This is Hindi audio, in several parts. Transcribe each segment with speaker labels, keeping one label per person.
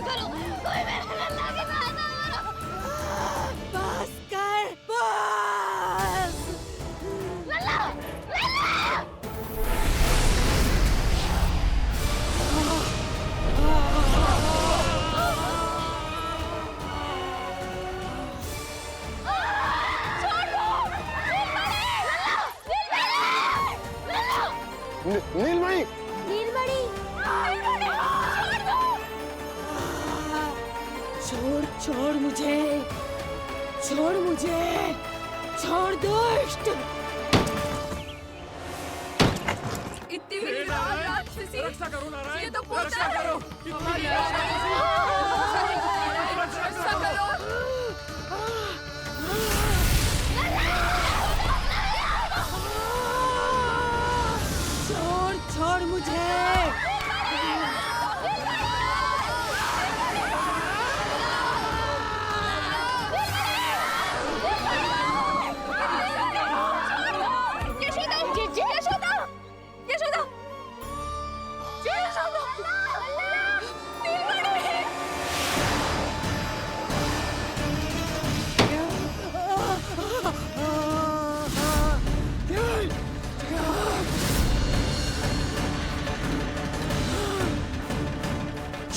Speaker 1: करो, कोई मेरे लल्ला के साथ ना करो।
Speaker 2: बस कर, बस।
Speaker 1: लल्ला, लल्ला।
Speaker 3: नीलमणि,
Speaker 1: नीलमणि,
Speaker 2: छोड़ छोड़ मुझे, छोड़ मुझे, छोड़ दुष्ट।
Speaker 4: इतनी भी राक्षसी,
Speaker 5: रक्षा करो नारायण,
Speaker 4: ये तो पूजा
Speaker 5: रक्षा
Speaker 4: है।
Speaker 5: करो,
Speaker 4: रक्षा करो।
Speaker 2: छोड़ छोड़ मुझे।
Speaker 1: यशोदा, यशोदा, यशोदा, यशोदा, नीलमणि।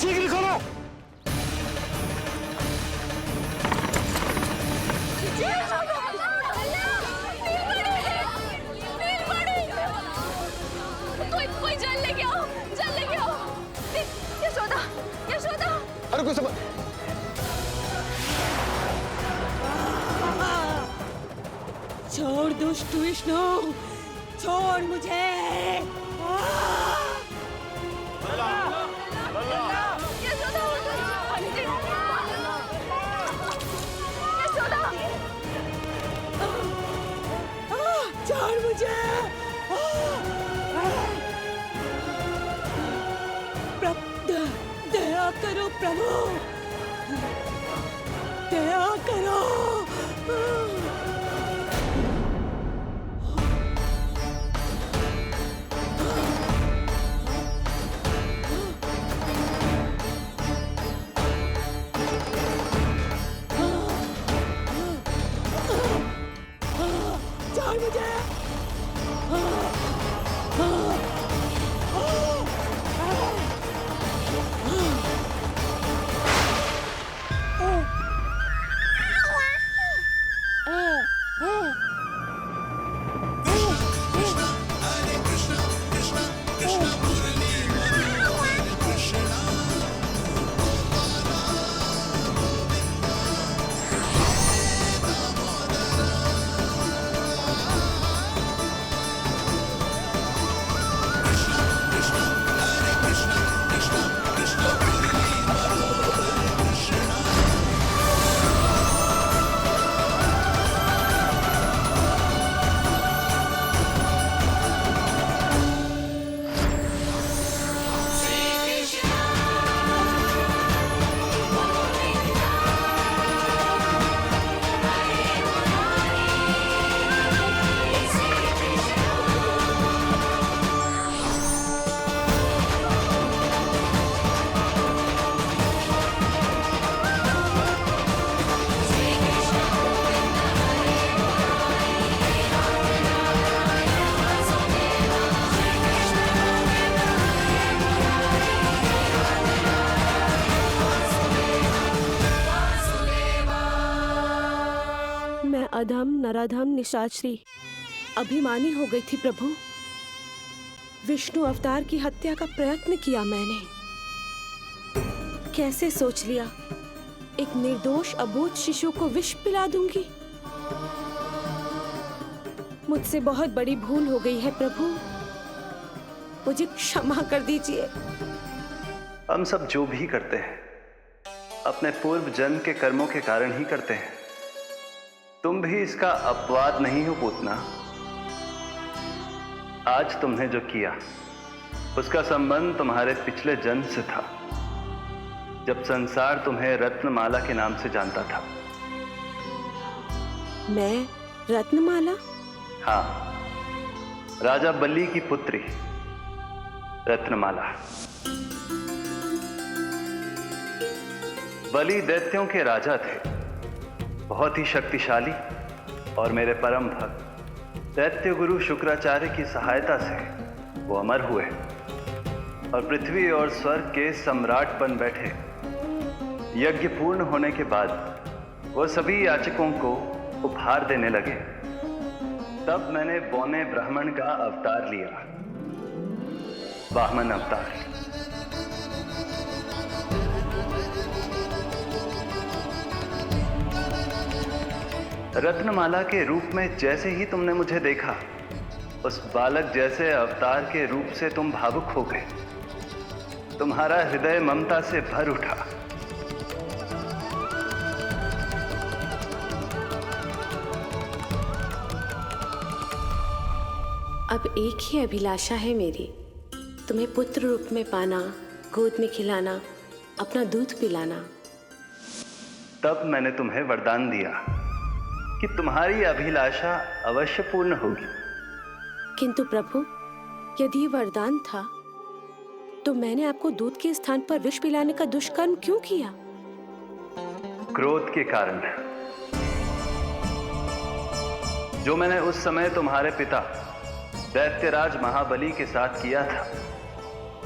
Speaker 3: शीघ्र करो।
Speaker 1: कोई जल लेके आओ, जल लेके आओ। यशोदा, यशोदा।
Speaker 3: अरे कोई समझ।
Speaker 2: छोड़ दुष्ट विष्णु, छोड़ मुझे।
Speaker 1: यशोदा, यशोदा।
Speaker 2: छोड़ मुझे। दया करो प्रभु, दया करो। छोड़ मुझे। अधम नराधम निशाचरी अभिमानी हो गई थी प्रभु। विष्णु अवतार की हत्या का प्रयत्न किया मैंने। कैसे सोच लिया एक निर्दोष अबोध शिशु को विष पिला दूंगी। मुझसे बहुत बड़ी भूल हो गई है प्रभु, मुझे क्षमा कर दीजिए।
Speaker 6: हम सब जो भी करते हैं अपने पूर्व जन्म के कर्मों के कारण ही करते हैं। तुम भी इसका अपवाद नहीं हो पूतना। आज तुमने जो किया उसका संबंध तुम्हारे पिछले जन्म से था, जब संसार तुम्हें रत्नमाला के नाम से जानता था।
Speaker 2: मैं रत्नमाला?
Speaker 6: हाँ, राजा बलि की पुत्री रत्नमाला। बलि दैत्यों के राजा थे, बहुत ही शक्तिशाली, और मेरे परम भक्त दैत्य गुरु शुक्राचार्य की सहायता से वो अमर हुए और पृथ्वी और स्वर्ग के सम्राट बन बैठे। यज्ञ पूर्ण होने के बाद वो सभी याचकों को उपहार देने लगे। तब मैंने बौने ब्राह्मण का अवतार लिया, वामन अवतार। रत्नमाला के रूप में जैसे ही तुमने मुझे देखा, उस बालक जैसे अवतार के रूप से तुम भावुक हो गए। तुम्हारा हृदय ममता से भर उठा।
Speaker 2: अब एक ही अभिलाषा है मेरी, तुम्हें पुत्र रूप में पाना, गोद में खिलाना, अपना दूध पिलाना।
Speaker 6: तब मैंने तुम्हें वरदान दिया कि तुम्हारी अभिलाषा अवश्य पूर्ण होगी।
Speaker 2: किंतु प्रभु, यदि ये वरदान था तो मैंने आपको दूध के स्थान पर विष पिलाने का दुष्कर्म क्यों किया?
Speaker 6: क्रोध के कारण, जो मैंने उस समय तुम्हारे पिता दैत्यराज महाबली के साथ किया था,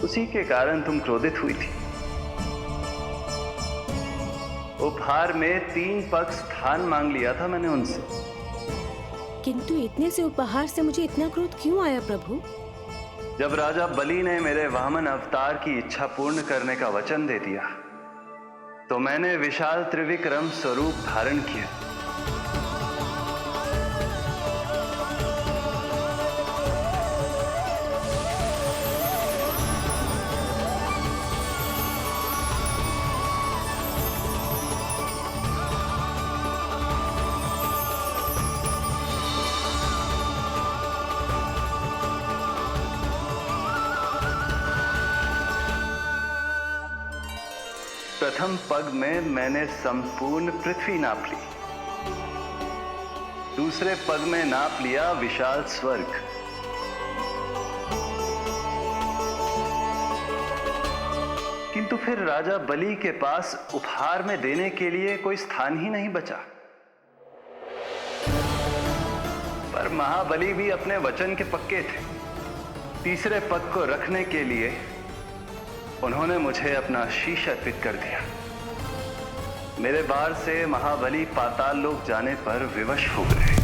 Speaker 6: उसी के कारण तुम क्रोधित हुई थी। उपहार में 3 पग स्थान मांग लिया था मैंने उनसे।
Speaker 2: किंतु इतने से उपहार से मुझे इतना क्रोध क्यों आया प्रभु?
Speaker 6: जब राजा बलि ने मेरे वामन अवतार की इच्छा पूर्ण करने का वचन दे दिया, तो मैंने विशाल त्रिविक्रम स्वरूप धारण किया। प्रथम पग में मैंने संपूर्ण पृथ्वी नाप ली, दूसरे पग में नाप लिया विशाल स्वर्ग, किंतु फिर राजा बलि के पास उपहार में देने के लिए कोई स्थान ही नहीं बचा। पर महाबली भी अपने वचन के पक्के थे। तीसरे पग को रखने के लिए उन्होंने मुझे अपना शीश अर्पित कर दिया। मेरे बार से महाबली पाताल लोक जाने पर विवश हो गए।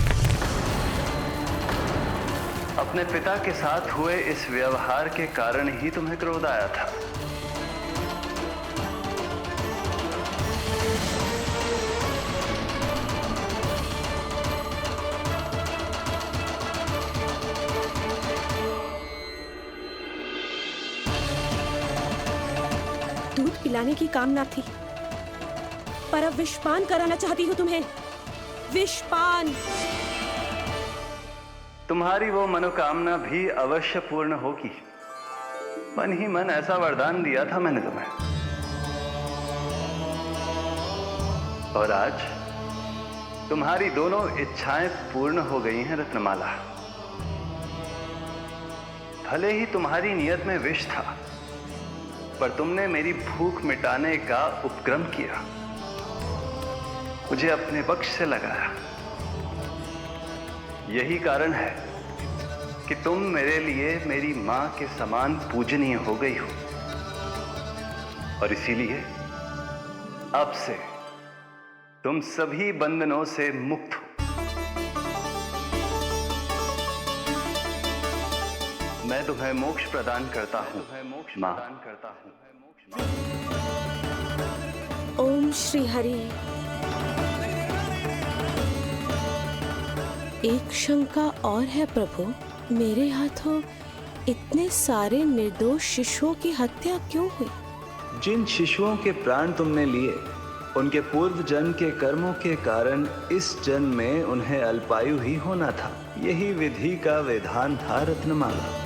Speaker 6: अपने पिता के साथ हुए इस व्यवहार के कारण ही तुम्हें क्रोध आया था।
Speaker 2: दूध पिलाने की कामना थी, पर अब विषपान कराना चाहती हूँ तुम्हें। विषपान।
Speaker 6: तुम्हारी वो मनोकामना भी अवश्य पूर्ण होगी। मन ही मन ऐसा वरदान दिया था मैंने तुम्हें। और आज तुम्हारी दोनों इच्छाएं पूर्ण हो गई हैं रत्नमाला। भले ही तुम्हारी नियत में विष था, पर तुमने मेरी भूख मिटाने का उपक्रम किया, मुझे अपने पक्ष से लगाया। यही कारण है कि तुम मेरे लिए मेरी मां के समान पूजनीय हो गई हो। और इसीलिए अब से तुम सभी बंधनों से मुक्त हो। मैं तुम्हें मोक्ष प्रदान करता हूं मां।
Speaker 2: ओम श्री हरि। एक शंका और है प्रभु, मेरे हाथों इतने सारे निर्दोष शिशुओं की हत्या क्यों हुई?
Speaker 6: जिन शिशुओं के प्राण तुमने लिए, उनके पूर्व जन्म के कर्मों के कारण इस जन्म में उन्हें अल्पायु ही होना था। यही विधि का विधान था रत्नमाला।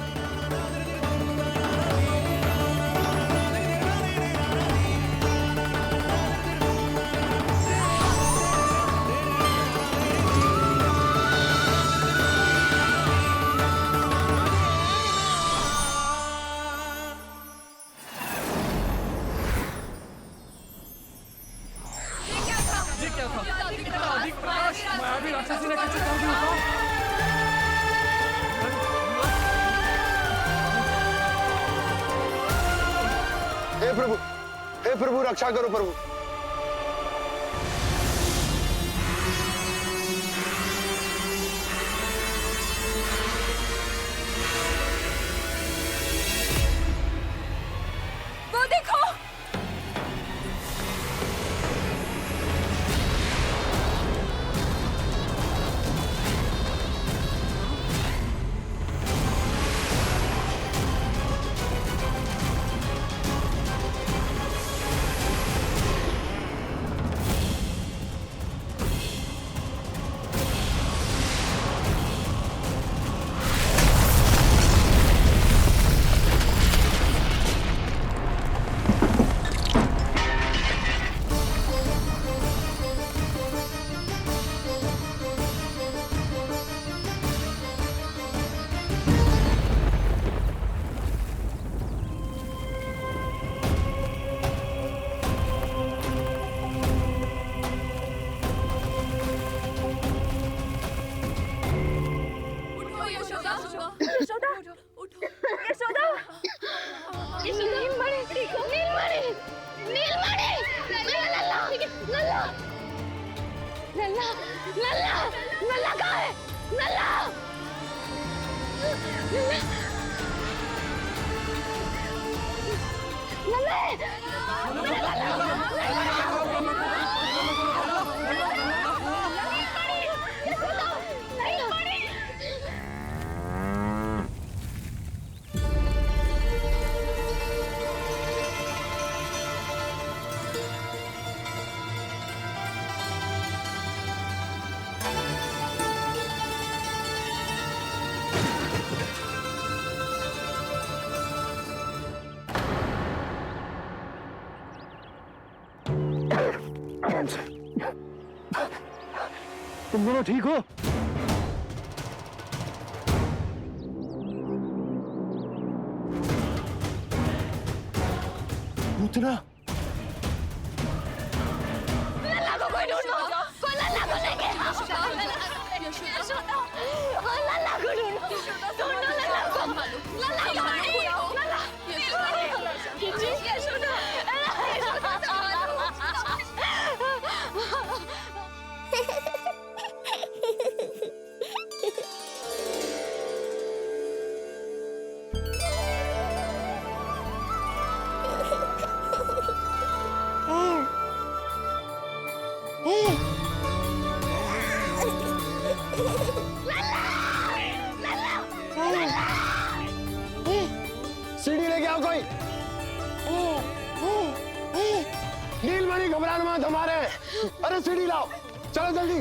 Speaker 3: हे प्रभु रक्षा करो प्रभु।
Speaker 1: वो देखो,
Speaker 4: उठो यशोदा,
Speaker 1: यशोदा,
Speaker 4: उठो।
Speaker 1: यशोदा, नीलमणि, नीलमणि, नीलमणि, मेरा लल्ला, लल्ला, लल्ला, लल्ला, लल्ला कहाँ है? लल्ला, लल्ला, लल्ला, यशोदा, नीलमणि।
Speaker 3: तुम दोनों ठीक हो? पूतना,
Speaker 1: लल्ला को कोई ढूंढो, कोई लल्ला को लेके आओ। यशोदा, कोई लल्ला को ढूंढो, ढूंढो लल्ला को। लल्ला कहाँ है? लल्ला, नीलमणि, यशोदा,
Speaker 3: सीढ़ी लेके आओ कोई। नीलमणि घबराना मत, हमारे हैं। अरे सीढ़ी लाओ, चलो जल्दी।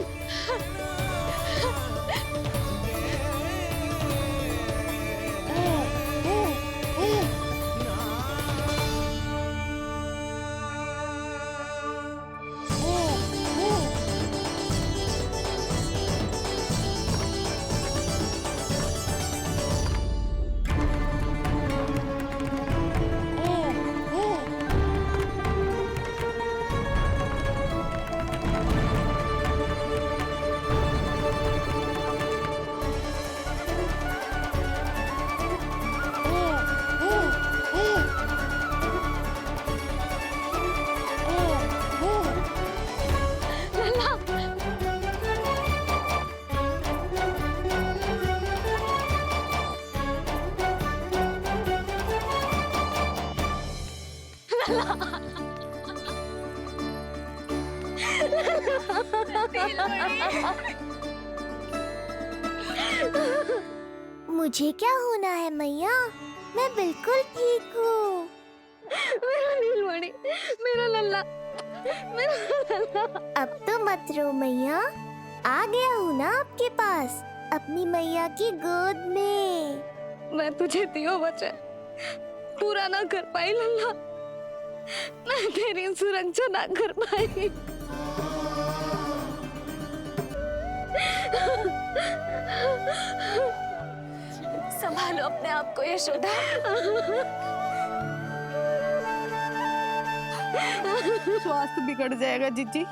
Speaker 5: मुझे क्या होना है मैया? मैं बिल्कुल ठीक हूँ।
Speaker 1: मेरा नीलमणि, मेरा लल्ला, मेरा लल्ला।
Speaker 5: अब तो मत रो मैया, आ गया हूँ ना आपके पास, अपनी मैया की गोद में।
Speaker 1: मैं तुझे दियो वचन पूरा ना कर पाई लल्ला, मैं तेरी सुरक्षा ना कर पाई। संभालो अपने आप को यशोदा।
Speaker 2: स्वास्थ्य बिगड़ जाएगा जीजी।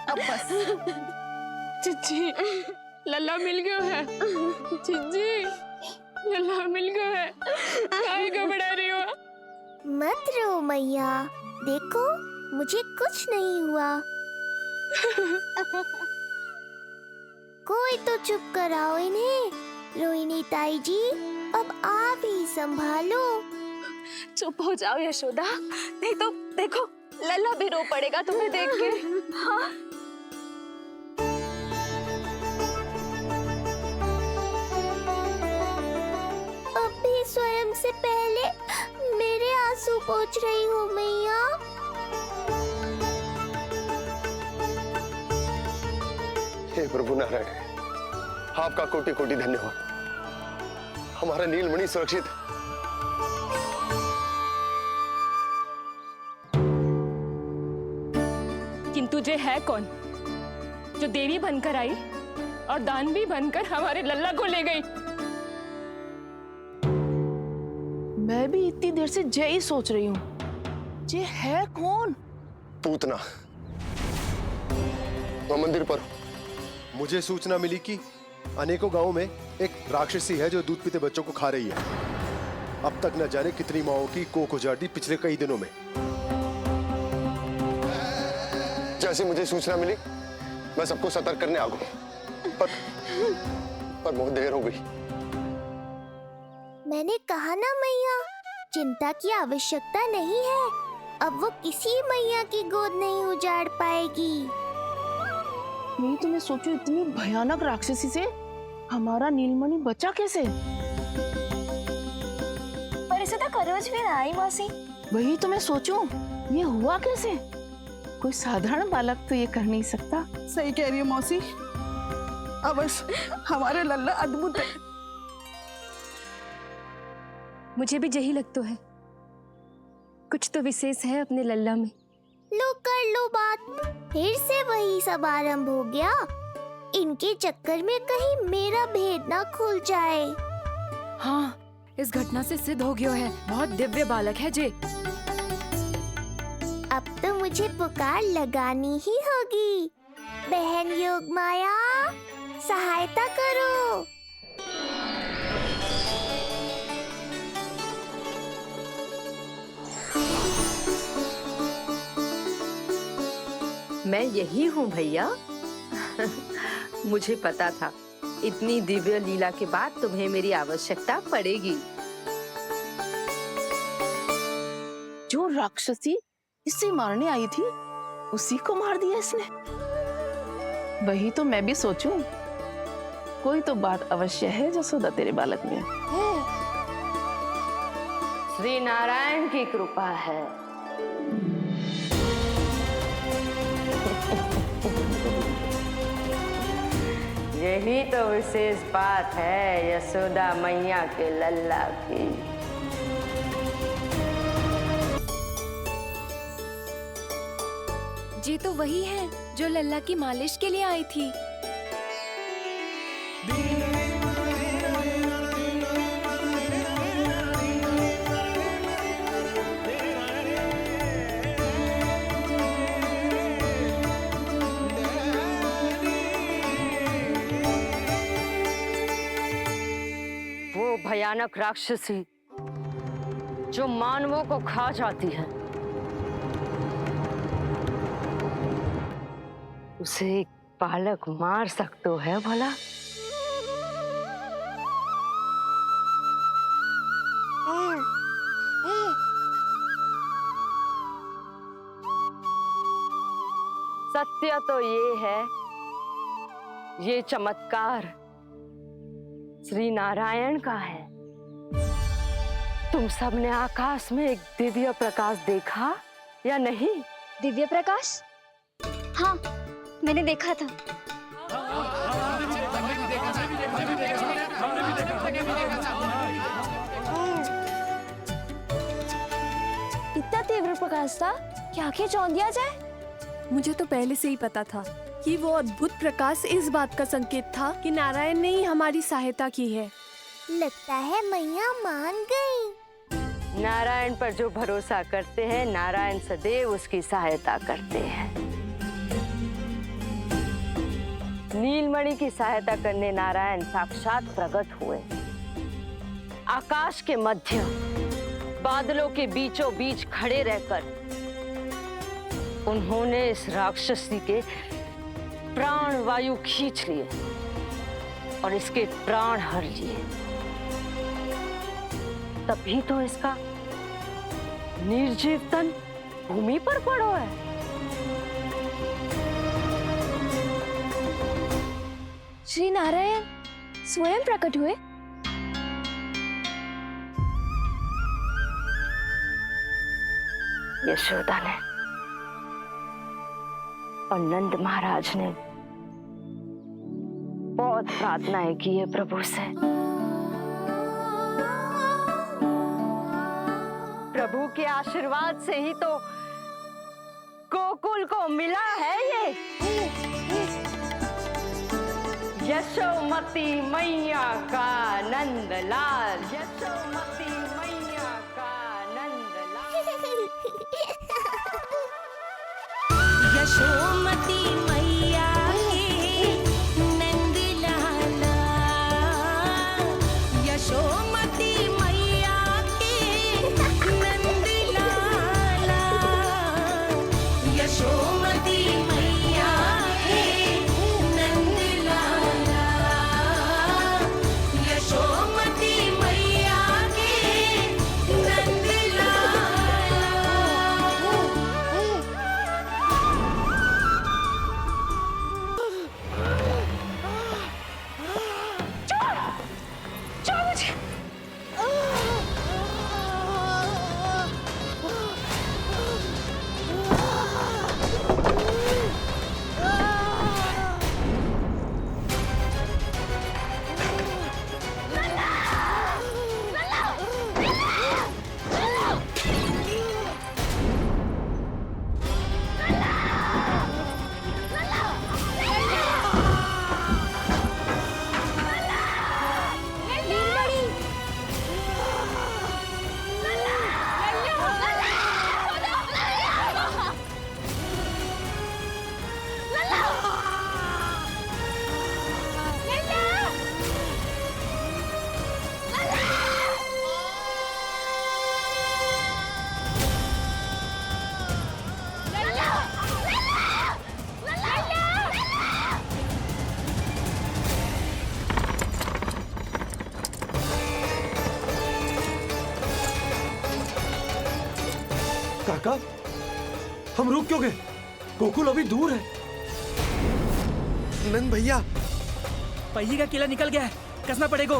Speaker 2: अब बस। जीजी, लल्ला मिल गया है। जीजी, लल्ला मिल गया है। काहे घबरा रही हो?
Speaker 5: मत रो मैया, देखो मुझे कुछ नहीं हुआ। कोई तो चुप कराओ इन्हें। रोहिणी ताई जी, अब आप ही संभालो।
Speaker 1: चुप हो जाओ यशोदा, नहीं तो देखो लल्ला भी रो पड़ेगा तुम्हें देख के। हाँ
Speaker 5: अब भी स्वयं से पहले मेरे आंसू पोंछ रही हो मैया।
Speaker 3: हे प्रभु नारायण, आपका कोटि कोटि धन्यवाद। हमारा नीलमणि सुरक्षित है।
Speaker 4: किंतु जे है कौन जो देवी बनकर आई और दानवी बनकर हमारे लल्ला को ले गई?
Speaker 7: मैं भी इतनी देर से जय ही सोच रही हूँ, जे है कौन?
Speaker 3: पूतना वह मंदिर पर।
Speaker 8: मुझे सूचना मिली कि अनेकों गांवों में एक राक्षसी है जो दूध पीते बच्चों को खा रही है। अब तक न जाने कितनी माओं की कोख उजाड़ दी पिछले कई दिनों में।
Speaker 3: जैसे मुझे सूचना मिली मैं सबको सतर्क करने आ गया, पर बहुत देर हो गई।
Speaker 5: मैंने कहा ना मैया, चिंता की आवश्यकता नहीं है। अब वो किसी मैया की गोद नहीं उजाड़ पाएगी।
Speaker 7: नहीं तो मैं सोचूं, इतनी भयानक राक्षसी से हमारा नीलमणि बचा कैसे?
Speaker 1: पर इसे तो करोज भी ना आई मौसी।
Speaker 7: वही तो मैं सोचूं, ये हुआ कैसे? कोई साधारण बालक तो ये कर नहीं सकता।
Speaker 9: सही कह रही है मौसी, अवश्य हमारे लल्ला अद्भुत है।
Speaker 4: मुझे भी यही लगता है, कुछ तो विशेष है अपने लल्ला में।
Speaker 5: लो कर लो बात, फिर से वही सब आरंभ हो गया। इनके चक्कर में कहीं मेरा भेद ना खुल जाए।
Speaker 4: हाँ, इस घटना से सिद्ध हो गया है, बहुत दिव्य बालक है जे।
Speaker 5: अब तो मुझे पुकार लगानी ही होगी। बहन योगमाया, सहायता करो।
Speaker 2: मैं यही हूँ भैया। मुझे पता था इतनी दिव्य लीला के बाद तुम्हें मेरी आवश्यकता पड़ेगी।
Speaker 7: जो राक्षसी इसे मारने आई थी, उसी को मार दिया इसने। वही तो मैं भी सोचूं, कोई तो बात अवश्य है जसोदा तेरे बालक में।
Speaker 2: श्री नारायण की कृपा है। यही तो विशेष बात है यशोदा मैया के लल्ला की।
Speaker 4: ये तो वही है जो लल्ला की मालिश के लिए आई थी।
Speaker 2: वो भयानक राक्षसी जो मानवों को खा जाती है, उसे एक बालक मार सकता है भला? सत्य तो ये है, ये चमत्कार श्री नारायण का है। तुम सबने आकाश में एक दिव्य प्रकाश देखा या नहीं?
Speaker 1: दिव्य प्रकाश? हाँ, मैंने देखा था। इतना तीव्र प्रकाश था कि आंखें चौंध दिया जाए।
Speaker 2: मुझे तो पहले से ही पता था कि वो अद्भुत प्रकाश इस बात का संकेत था कि नारायण ने ही हमारी सहायता की है।
Speaker 5: लगता है मैया मान गई।
Speaker 2: नारायण पर जो भरोसा करते हैं, नारायण सदैव उसकी सहायता करते हैं। नीलमणि की सहायता करने नारायण साक्षात प्रकट हुए। आकाश के मध्य
Speaker 10: बादलों के बीचों बीच खड़े रहकर उन्होंने इस राक्षसी के प्राण वायु खींच लिए और इसके प्राण हर लिए। तभी तो इसका निर्जीव तन भूमि पर पड़ो है।
Speaker 1: श्री नारायण स्वयं प्रकट हुए।
Speaker 10: यशोदा ने और नंद महाराज ने बहुत प्रार्थनाएं की है प्रभु से। प्रभु के आशीर्वाद से ही तो गोकुल को मिला है ये। यशोमती मैया का नंदलाल, यशोमती मैया का नंदलाल।
Speaker 11: यशोमती मैया के नंदलाला, यशोमती मैया के नंदलाला, यशोमती मैया के नंदलाला, यशोमती मैया के नंदलाला।
Speaker 12: काका, हम रुक क्यों गए? गोकुल अभी दूर है।
Speaker 13: नंद भैया,
Speaker 12: पहिए का किला निकल गया है, कसना पड़ेगा।